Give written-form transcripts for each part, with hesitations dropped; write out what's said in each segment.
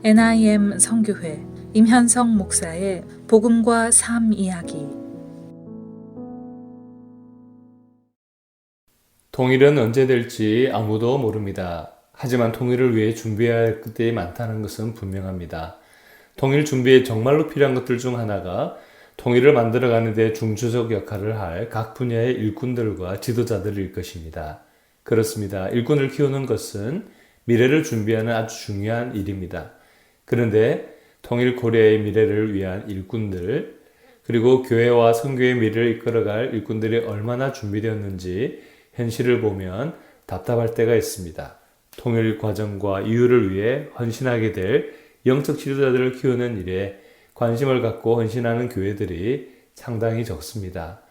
NIM 선교회 임현성 목사의 복음과 삶 이야기. 통일은 언제 될지 아무도 모릅니다. 하지만 통일을 위해 준비해야 할 것들이 많다는 것은 분명합니다. 통일 준비에 정말로 필요한 것들 중 하나가 통일을 만들어가는 데 중추적 역할을 할 각 분야의 일꾼들과 지도자들일 것입니다. 그렇습니다. 일꾼을 키우는 것은 미래를 준비하는 아주 중요한 일입니다. 그런데 통일 코리아의 미래를 위한 일꾼들, 그리고 교회와 선교의 미래를 이끌어갈 일꾼들이 얼마나 준비되었는지 현실을 보면 답답할 때가 있습니다. 통일 과정과 이유를 위해 헌신하게 될 영적 지도자들을 키우는 일에 관심을 갖고 헌신하는 교회들이 상당히 적습니다.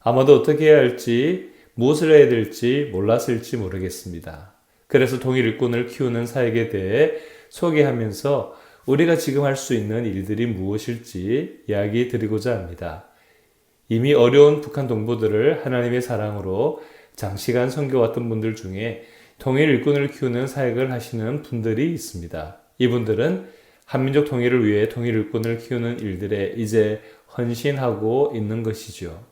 아마도 어떻게 해야 할지, 무엇을 해야 될지 몰랐을지 모르겠습니다. 그래서 통일 일꾼을 키우는 사역에 대해 소개하면서 우리가 지금 할 수 있는 일들이 무엇일지 이야기 드리고자 합니다. 이미 어려운 북한 동포들을 하나님의 사랑으로 장시간 선교왔던 분들 중에 통일 일꾼을 키우는 사역을 하시는 분들이 있습니다. 이분들은 한민족 통일을 위해 통일 일꾼을 키우는 일들에 이제 헌신하고 있는 것이죠.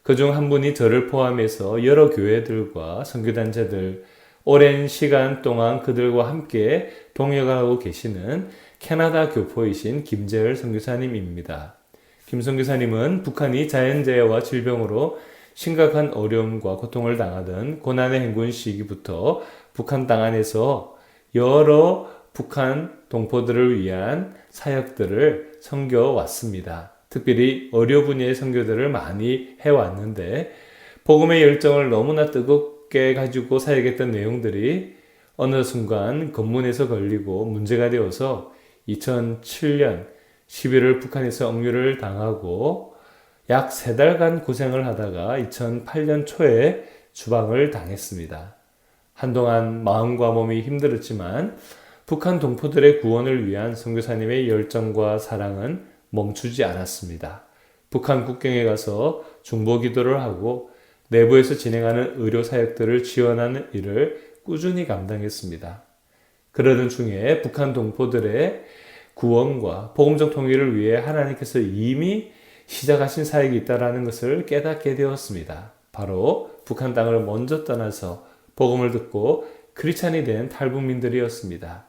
그중 한 분이 저를 포함해서 여러 교회들과 선교단체들, 오랜 시간 동안 그들과 함께 동역하고 계시는 캐나다 교포이신 김재열 선교사님입니다. 김 선교사님은 북한이 자연재해와 질병으로 심각한 어려움과 고통을 당하던 고난의 행군 시기부터 북한 땅 안에서 여러 북한 동포들을 위한 사역들을 섬겨왔습니다. 특별히 의료 분야의 선교들을 많이 해왔는데 복음의 열정을 너무나 뜨겁게 가지고 사역했던 내용들이 어느 순간 검문에서 걸리고 문제가 되어서 2007년 11월 북한에서 억류를 당하고 약 3달간 고생을 하다가 2008년 초에 추방을 당했습니다. 한동안 마음과 몸이 힘들었지만 북한 동포들의 구원을 위한 선교사님의 열정과 사랑은 멈추지 않았습니다. 북한 국경에 가서 중보 기도를 하고 내부에서 진행하는 의료 사역들을 지원하는 일을 꾸준히 감당했습니다. 그러던 중에 북한 동포들의 구원과 복음적 통일을 위해 하나님께서 이미 시작하신 사역이 있다는 것을 깨닫게 되었습니다. 바로 북한 땅을 먼저 떠나서 복음을 듣고 크리스찬이 된 탈북민들이었습니다.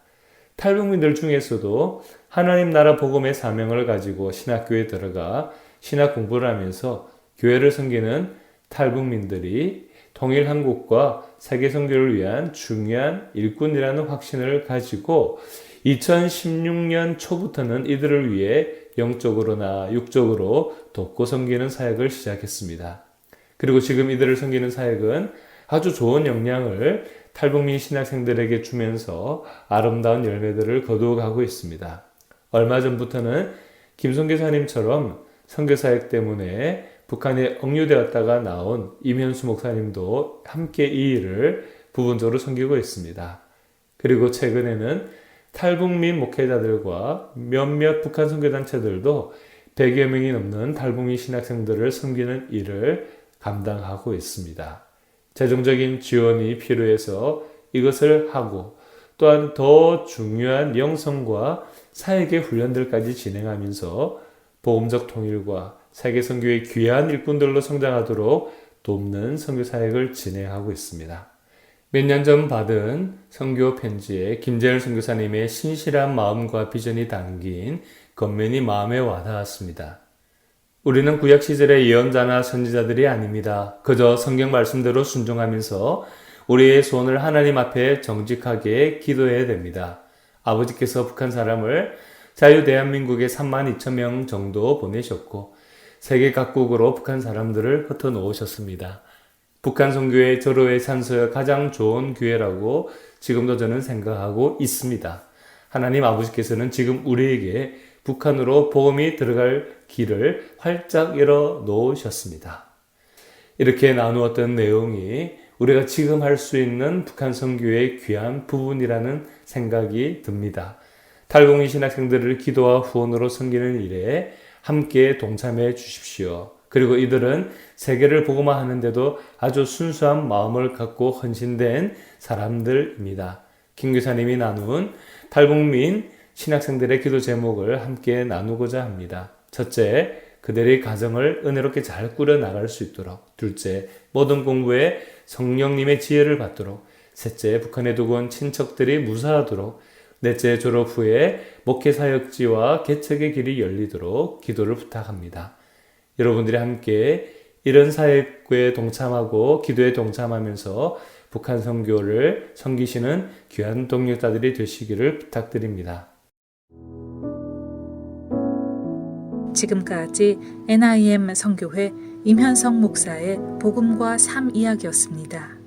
탈북민들 중에서도 하나님 나라 복음의 사명을 가지고 신학교에 들어가 신학 공부를 하면서 교회를 섬기는 탈북민들이 통일 한국과 세계 선교를 위한 중요한 일꾼이라는 확신을 가지고 2016년 초부터는 이들을 위해 영적으로나 육적으로 돕고 섬기는 사역을 시작했습니다. 그리고 지금 이들을 섬기는 사역은 아주 좋은 영향을 탈북민 신학생들에게 주면서 아름다운 열매들을 거두어가고 있습니다. 얼마 전부터는 김선교사님처럼 선교사역 때문에 북한에 억류되었다가 나온 임현수 목사님도 함께 이 일을 부분적으로 섬기고 있습니다. 그리고 최근에는 탈북민 목회자들과 몇몇 북한 선교단체들도 100여 명이 넘는 탈북민 신학생들을 섬기는 일을 감당하고 있습니다. 재정적인 지원이 필요해서 이것을 하고 또한 더 중요한 영성과 사역의 훈련들까지 진행하면서 복음적 통일과 세계 선교의 귀한 일꾼들로 성장하도록 돕는 선교 사역을 진행하고 있습니다. 몇 년 전 받은 선교 편지에 김재열 선교사님의 신실한 마음과 비전이 담긴 겉면이 마음에 와닿았습니다. 우리는 구약 시절의 예언자나 선지자들이 아닙니다. 그저 성경 말씀대로 순종하면서 우리의 소원을 하나님 앞에 정직하게 기도해야 됩니다. 아버지께서 북한 사람을 자유 대한민국에 32,000명 정도 보내셨고 세계 각국으로 북한 사람들을 흩어놓으셨습니다. 북한 선교의 절호의 산소여 가장 좋은 기회라고 지금도 저는 생각하고 있습니다. 하나님 아버지께서는 지금 우리에게 북한으로 복음이 들어갈 길을 활짝 열어 놓으셨습니다. 이렇게 나누었던 내용이 우리가 지금 할 수 있는 북한 선교의 귀한 부분이라는 생각이 듭니다. 탈북민 신학생들을 기도와 후원으로 섬기는 일에 함께 동참해 주십시오. 그리고 이들은 세계를 복음화하는데도 아주 순수한 마음을 갖고 헌신된 사람들입니다. 김 교사님이 나눈 탈북민 신학생들의 기도 제목을 함께 나누고자 합니다. 첫째, 그들의 가정을 은혜롭게 잘 꾸려 나갈 수 있도록. 둘째, 모든 공부에 성령님의 지혜를 받도록. 셋째, 북한에 두고 온 친척들이 무사하도록. 넷째, 졸업 후에 목회사역지와 개척의 길이 열리도록 기도를 부탁합니다. 여러분들이 함께 이런 사역에 동참하고 기도에 동참하면서 북한 선교를 섬기시는 귀한 동역자들이 되시기를 부탁드립니다. 지금까지 NIM 선교회 임현성 목사의 복음과 삶 이야기였습니다.